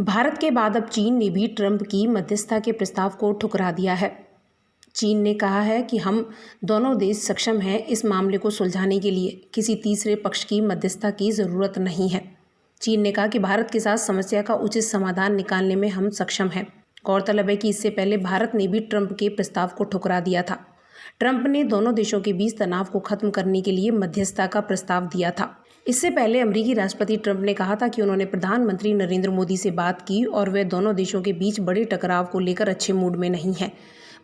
भारत के बाद अब चीन ने भी ट्रंप की मध्यस्थता के प्रस्ताव को ठुकरा दिया है। चीन ने कहा है कि हम दोनों देश सक्षम हैं इस मामले को सुलझाने के लिए किसी तीसरे पक्ष की मध्यस्थता की ज़रूरत नहीं है। चीन ने कहा कि भारत के साथ समस्या का उचित समाधान निकालने में हम सक्षम हैं। गौरतलब है कि इससे पहले भारत ने भी ट्रंप के प्रस्ताव को ठुकरा दिया था। ट्रंप ने दोनों देशों के बीच तनाव को खत्म करने के लिए मध्यस्थता का प्रस्ताव दिया था। इससे पहले अमेरिकी राष्ट्रपति ट्रंप ने कहा था कि उन्होंने प्रधानमंत्री नरेंद्र मोदी से बात की और वे दोनों देशों के बीच बड़े टकराव को लेकर अच्छे मूड में नहीं हैं।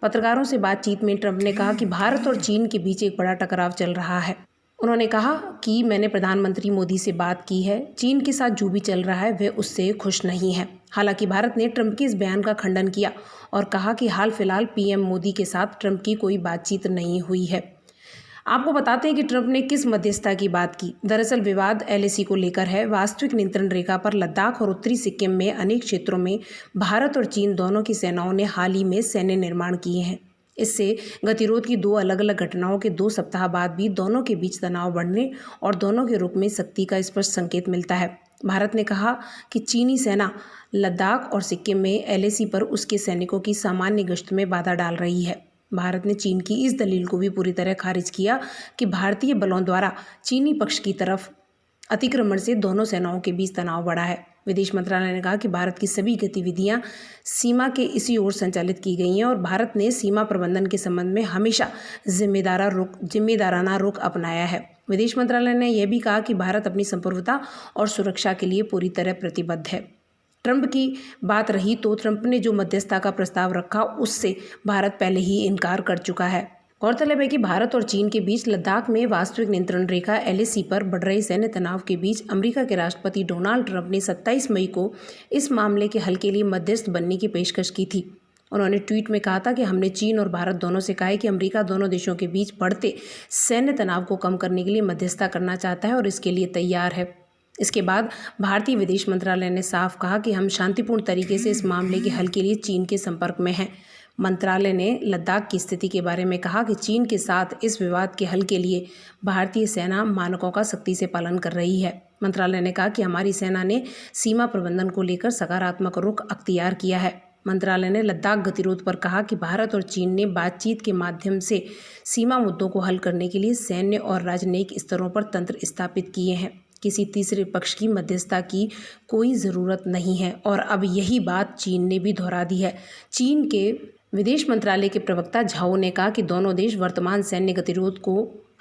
पत्रकारों से बातचीत में ट्रंप ने कहा कि भारत और चीन के बीच एक बड़ा टकराव चल रहा है। उन्होंने कहा कि मैंने प्रधानमंत्री मोदी से बात की है, चीन के साथ जो भी चल रहा है वे उससे खुश नहीं है। हालांकि भारत ने ट्रंप के इस बयान का खंडन किया और कहा कि हाल फिलहाल पीएम मोदी के साथ ट्रंप की कोई बातचीत नहीं हुई है। आपको बताते हैं कि ट्रंप ने किस मध्यस्थता की बात की। दरअसल विवाद एलएसी को लेकर है। वास्तविक नियंत्रण रेखा पर लद्दाख और उत्तरी सिक्किम में अनेक क्षेत्रों में भारत और चीन दोनों की सेनाओं ने हाल ही में सैन्य निर्माण किए हैं। इससे गतिरोध की दो अलग अलग घटनाओं के 2 सप्ताह बाद भी दोनों के बीच तनाव बढ़ने और दोनों के रुख में सख्ती का स्पष्ट संकेत मिलता है। भारत ने कहा कि चीनी सेना लद्दाख और सिक्किम में एलएसी पर उसके सैनिकों की सामान्य गश्त में बाधा डाल रही है। भारत ने चीन की इस दलील को भी पूरी तरह खारिज किया कि भारतीय बलों द्वारा चीनी पक्ष की तरफ अतिक्रमण से दोनों सेनाओं के बीच तनाव बढ़ा है। विदेश मंत्रालय ने कहा कि भारत की सभी गतिविधियां सीमा के इसी ओर संचालित की गई हैं और भारत ने सीमा प्रबंधन के संबंध में हमेशा जिम्मेदाराना रुख अपनाया है। विदेश मंत्रालय ने यह भी कहा कि भारत अपनी संप्रभुता और सुरक्षा के लिए पूरी तरह प्रतिबद्ध है। ट्रंप की बात रही तो ट्रंप ने जो मध्यस्थता का प्रस्ताव रखा उससे भारत पहले ही इनकार कर चुका है। गौरतलब है कि भारत और चीन के बीच लद्दाख में वास्तविक नियंत्रण रेखा एलएसी पर बढ़ रहे सैन्य तनाव के बीच अमेरिका के राष्ट्रपति डोनाल्ड ट्रंप ने 27 मई को इस मामले के हल के लिए मध्यस्थ बनने की पेशकश की थी। उन्होंने ट्वीट में कहा था कि हमने चीन और भारत दोनों से कहा है कि अमेरिका दोनों देशों के बीच बढ़ते सैन्य तनाव को कम करने के लिए मध्यस्थता करना चाहता है और इसके लिए तैयार है। इसके बाद भारतीय विदेश मंत्रालय ने साफ कहा कि हम शांतिपूर्ण तरीके से इस मामले के हल के लिए चीन के संपर्क में हैं। मंत्रालय ने लद्दाख की स्थिति के बारे में कहा कि चीन के साथ इस विवाद के हल के लिए भारतीय सेना मानकों का सख्ती से पालन कर रही है। मंत्रालय ने कहा कि हमारी सेना ने सीमा प्रबंधन को लेकर सकारात्मक रुख अख्तियार किया है। मंत्रालय ने लद्दाख गतिरोध पर कहा कि भारत और चीन ने बातचीत के माध्यम से सीमा मुद्दों को हल करने के लिए सैन्य और राजनयिक स्तरों पर तंत्र स्थापित किए हैं। किसी तीसरे पक्ष की मध्यस्थता की कोई ज़रूरत नहीं है और अब यही बात चीन ने भी दोहरा दी है। चीन के विदेश मंत्रालय के प्रवक्ता झाओ ने कहा कि दोनों देश वर्तमान सैन्य गतिरोध को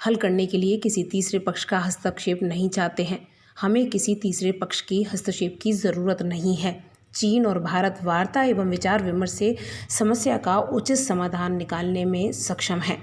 हल करने के लिए किसी तीसरे पक्ष का हस्तक्षेप नहीं चाहते हैं। हमें किसी तीसरे पक्ष की हस्तक्षेप की ज़रूरत नहीं है। चीन और भारत वार्ता एवं विचार विमर्श से समस्या का उचित समाधान निकालने में सक्षम हैं।